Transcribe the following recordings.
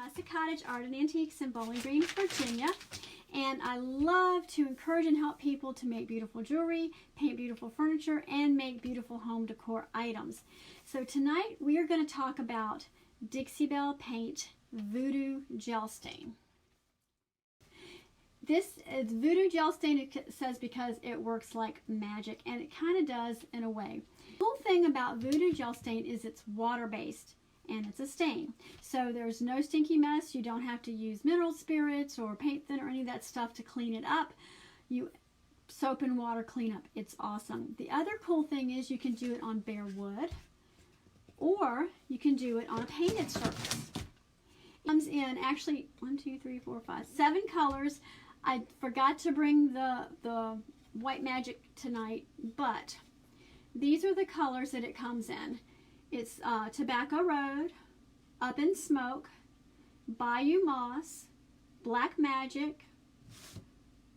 Classic Cottage Art and Antiques in Bowling Green, Virginia. And I love to encourage and help people to make beautiful jewelry, paint beautiful furniture, and make beautiful home decor items. So tonight we are going to talk about Dixie Belle Paint VooDoo Gel Stain. This is VooDoo Gel Stain, it says, because it works like magic, and it kind of does in a way. The cool thing about VooDoo Gel Stain is it's water-based and it's a stain. So there's no stinky mess. You don't have to use mineral spirits or paint thinner or any of that stuff to clean it up. You soap and water cleanup. It's awesome. The other cool thing is you can do it on bare wood, or you can do it on a painted surface. It comes in actually 7 colors. I forgot to bring the white magic tonight, but these are the colors that it comes in. It's Tobacco Road, Up in Smoke, Bayou Moss, Black Magic,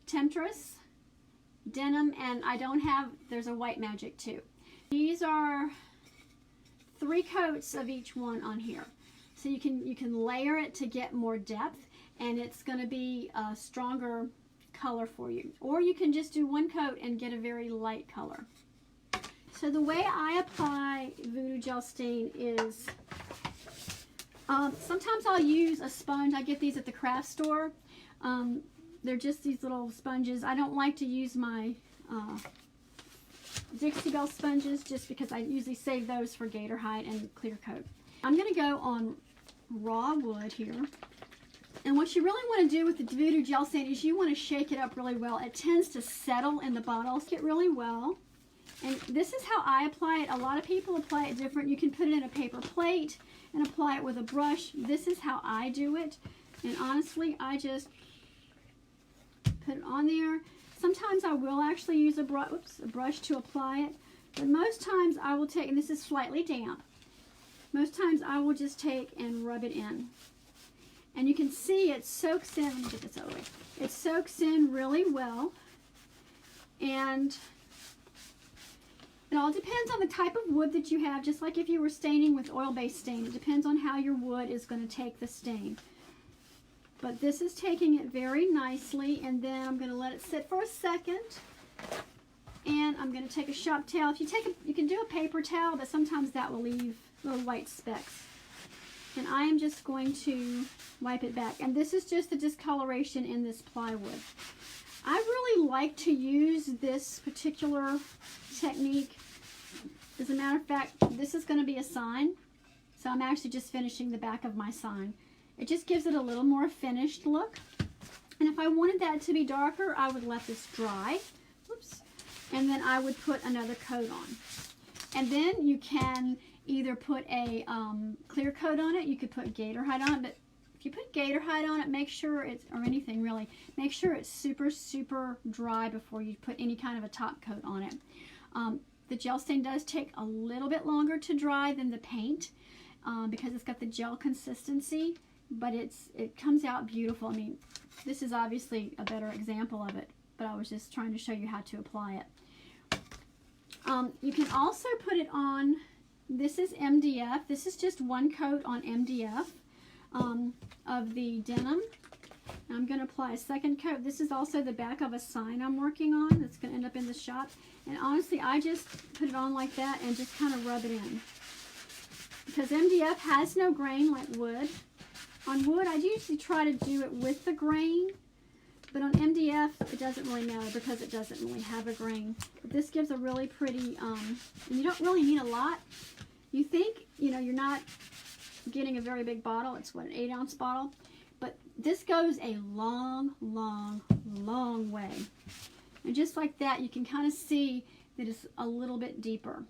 Temptress, Denim, and there's a White Magic too. These are 3 coats of each one on here. So you can layer it to get more depth, and it's going to be a stronger color for you. Or you can just do 1 coat and get a very light color. So the way I apply VooDoo Gel Stain is, sometimes I'll use a sponge. I get these at the craft store. They're just these little sponges. I don't like to use my Dixie Belle sponges just because I usually save those for gator hide and clear coat. I'm going to go on raw wood here. And what you really want to do with the VooDoo Gel Stain is you want to shake it up really well. It tends to settle in the bottles really well. And this is how I apply it. A lot of people apply it different. You can put it in a paper plate and apply it with a brush. This is how I do it. And honestly, I just put it on there. Sometimes I will actually use a brush to apply it. But most times I will take, and this is slightly damp, most times I will just take and rub it in. And you can see it soaks in. Let me get this out of the way. It soaks in really well. And it all depends on the type of wood that you have, just like if you were staining with oil-based stain. It depends on how your wood is going to take the stain. But this is taking it very nicely, and then I'm going to let it sit for a second. And I'm going to take a shop towel. If you can do a paper towel, but sometimes that will leave little white specks. And I am just going to wipe it back. And this is just the discoloration in this plywood. I really like to use this particular technique. As a matter of fact, this is going to be a sign. So I'm actually just finishing the back of my sign. It just gives it a little more finished look. And if I wanted that to be darker, I would let this dry. Oops. And then I would put another coat on. And then you can either put a clear coat on it. You could put gator hide on it. But if you put gator hide on it, make sure it's, or anything really, make sure it's super, super dry before you put any kind of a top coat on it. The gel stain does take a little bit longer to dry than the paint because it's got the gel consistency, but it comes out beautiful. I mean, this is obviously a better example of it, but I was just trying to show you how to apply it. You can also put it on, this is MDF. This is just 1 coat on MDF of the denim. I'm going to apply a 2nd coat. This is also the back of a sign I'm working on that's going to end up in the shop. And honestly, I just put it on like that and just kind of rub it in. Because MDF has no grain like wood. On wood, I usually try to do it with the grain. But on MDF, it doesn't really matter because it doesn't really have a grain. But this gives a really pretty, and you don't really need a lot. You think, you're not getting a very big bottle. It's what, an 8-ounce bottle? But this goes a long, long, long way. And just like that, you can kind of see that it's a little bit deeper.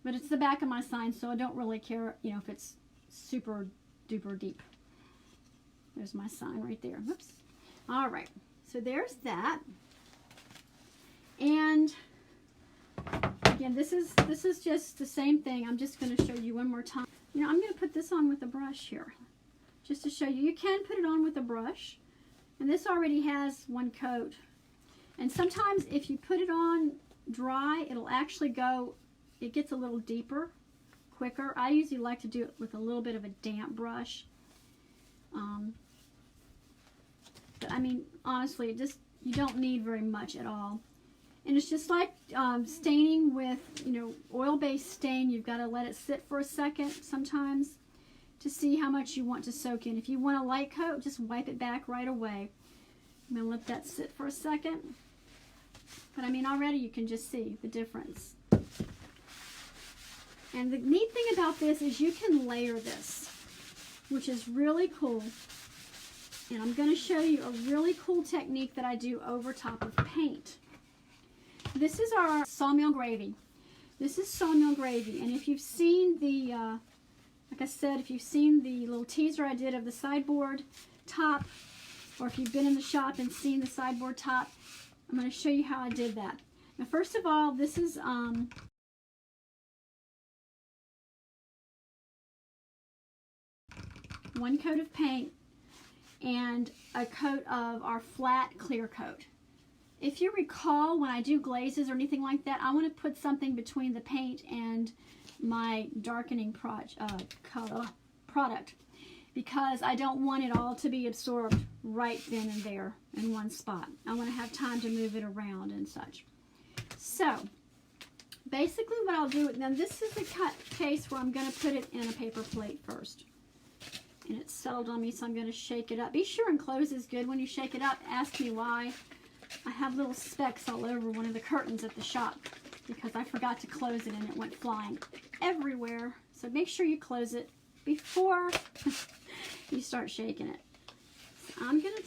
But it's the back of my sign, so I don't really care, if it's super duper deep. There's my sign right there. Whoops. All right. So there's that. And again, this is just the same thing. I'm just going to show you one more time. I'm going to put this on with a brush here, just to show you. You can put it on with a brush, and this already has 1 coat. And sometimes if you put it on dry, it'll actually go, it gets a little deeper quicker. I usually like to do it with a little bit of a damp brush But I mean, honestly, you don't need very much at all. And it's just like staining with, oil-based stain. You've got to let it sit for a second sometimes to see how much you want to soak in. If you want a light coat, just wipe it back right away. I'm going to let that sit for a second. But I mean, already you can just see the difference. And the neat thing about this is you can layer this, which is really cool. And I'm going to show you a really cool technique that I do over top of paint. This is our Sawmill Gravy. This is Sawmill Gravy. And if you've seen the, like I said, if you've seen the little teaser I did of the sideboard top, or if you've been in the shop and seen the sideboard top, I'm going to show you how I did that. Now, first of all, this is one coat of paint and a coat of our flat clear coat. If you recall, when I do glazes or anything like that, I want to put something between the paint and my darkening product, because I don't want it all to be absorbed right then and there in one spot. I want to have time to move it around and such. So basically what I'll do, now this is the case where I'm going to put it in a paper plate first. And it's settled on me, so I'm going to shake it up. Be sure and close is good when you shake it up. Ask me why. I have little specks all over one of the curtains at the shop because I forgot to close it and it went flying everywhere. So make sure you close it before you start shaking it. So I'm going to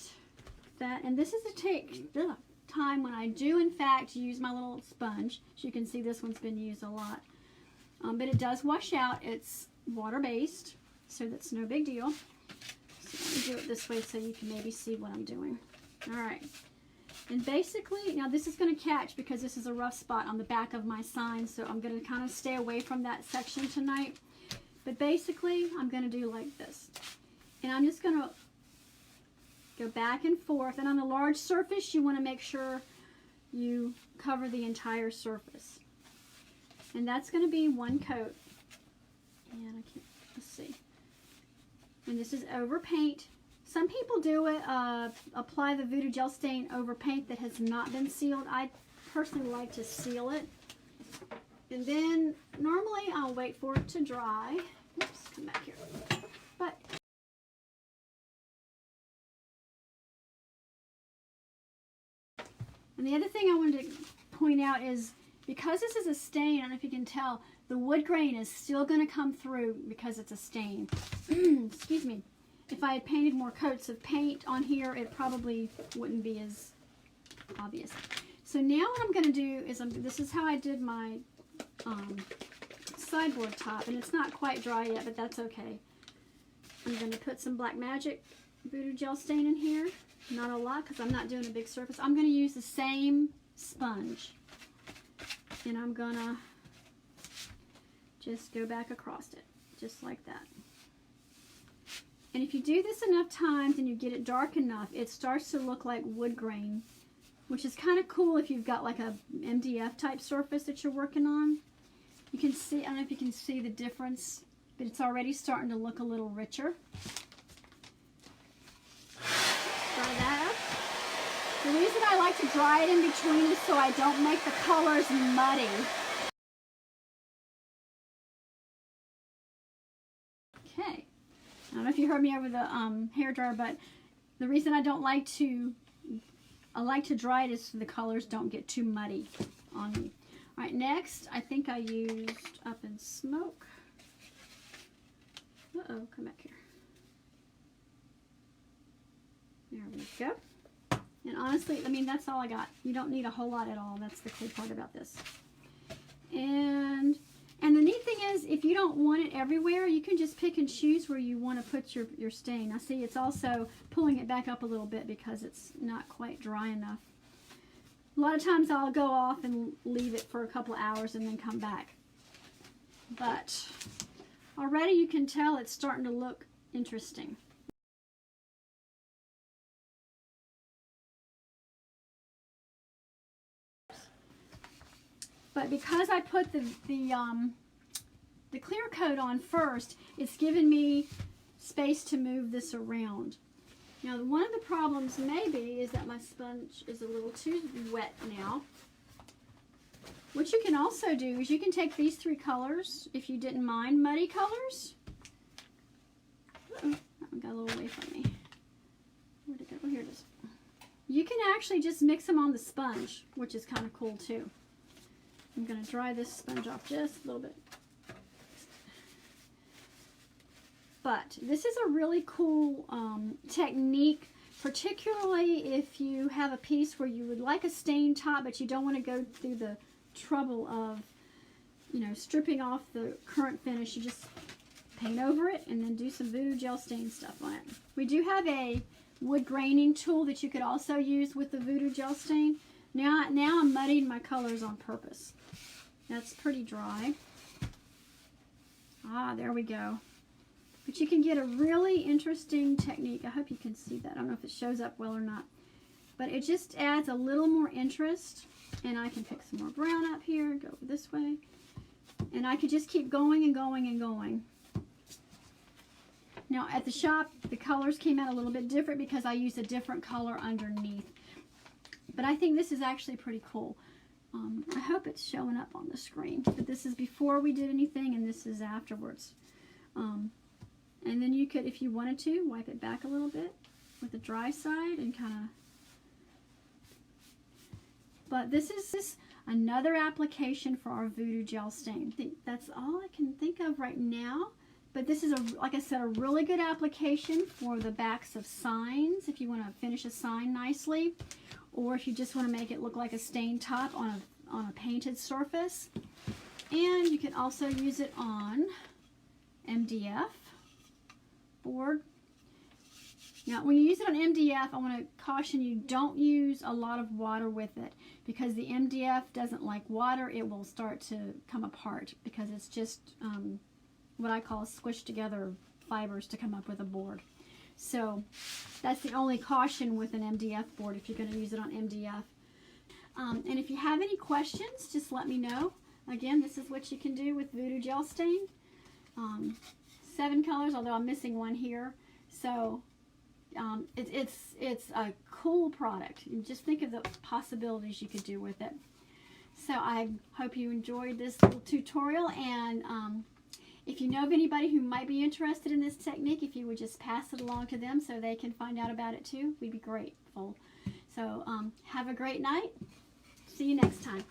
that, and this is the time when I do in fact use my little sponge. As you can see, this one's been used a lot, but it does wash out. It's water-based, so that's no big deal. So let me do it this way so you can maybe see what I'm doing. All right. And basically, now this is going to catch because this is a rough spot on the back of my sign, so I'm going to kind of stay away from that section tonight. But basically, I'm going to do like this. And I'm just going to go back and forth. And on a large surface, you want to make sure you cover the entire surface. And that's going to be one coat. And I can't, let's see. And this is over paint. Some people do it, apply the VooDoo Gel Stain over paint that has not been sealed. I personally like to seal it. And then normally I'll wait for it to dry. Oops, come back here. And the other thing I wanted to point out is because this is a stain, I don't know if you can tell, the wood grain is still going to come through because it's a stain. Excuse me. If I had painted more coats of paint on here, it probably wouldn't be as obvious. So now what I'm going to do is, this is how I did my sideboard top, and it's not quite dry yet, but that's okay. I'm going to put some Black Magic VooDoo Gel Stain in here. Not a lot because I'm not doing a big surface. I'm going to use the same sponge, and I'm going to just go back across it, just like that. And if you do this enough times and you get it dark enough, it starts to look like wood grain, which is kind of cool if you've got like a MDF type surface that you're working on. You can see, I don't know if you can see the difference, but it's already starting to look a little richer. Dry that up. The reason I like to dry it in between is so I don't make the colors muddy. Okay. I don't know if you heard me over the hair dryer, but the reason I like to dry it is so the colors don't get too muddy on me. All right, next, I think I used Up in Smoke. Uh-oh, come back here. There we go. And honestly, I mean, that's all I got. You don't need a whole lot at all. That's the cool part about this. And the neat thing is, if you don't want it everywhere, you can just pick and choose where you want to put your stain. Now see, it's also pulling it back up a little bit because it's not quite dry enough. A lot of times I'll go off and leave it for a couple of hours and then come back. But already you can tell it's starting to look interesting. But because I put the clear coat on first, it's given me space to move this around. Now, one of the problems maybe is that my sponge is a little too wet now. What you can also do is you can take these 3 colors, if you didn't mind muddy colors. Oh, that one got a little away from me. Where'd it go? Oh, here it is. You can actually just mix them on the sponge, which is kind of cool too. I'm going to dry this sponge off just a little bit. But this is a really cool technique, particularly if you have a piece where you would like a stain top, but you don't want to go through the trouble of, you know, stripping off the current finish. You just paint over it and then do some VooDoo Gel Stain stuff on it. We do have a wood graining tool that you could also use with the VooDoo Gel Stain. Now I'm muddying my colors on purpose. That's pretty dry. Ah, there we go. But you can get a really interesting technique. I hope you can see that. I don't know if it shows up well or not. But it just adds a little more interest. And I can pick some more brown up here, go this way. And I could just keep going and going and going. Now at the shop, the colors came out a little bit different because I used a different color underneath. But I think this is actually pretty cool. I hope it's showing up on the screen. But this is before we did anything, and this is afterwards. And then you could, if you wanted to, wipe it back a little bit with the dry side and kind of... But this is another application for our VooDoo Gel Stain. I think that's all I can think of right now. But this is, like I said, a really good application for the backs of signs if you want to finish a sign nicely, or if you just want to make it look like a stain top on a painted surface. And you can also use it on MDF board. Now, when you use it on MDF, I want to caution you, don't use a lot of water with it, because the MDF doesn't like water. It will start to come apart because it's just what I call squished together fibers to come up with a board. So that's the only caution with an MDF board if you're going to use it on MDF. And if you have any questions, just let me know. Again, this is what you can do with VooDoo Gel Stain. 7 colors, although I'm missing one here. So it's a cool product. You just think of the possibilities you could do with it. So I hope you enjoyed this little tutorial, and if you know of anybody who might be interested in this technique, if you would just pass it along to them so they can find out about it too, we'd be grateful. So have a great night. See you next time.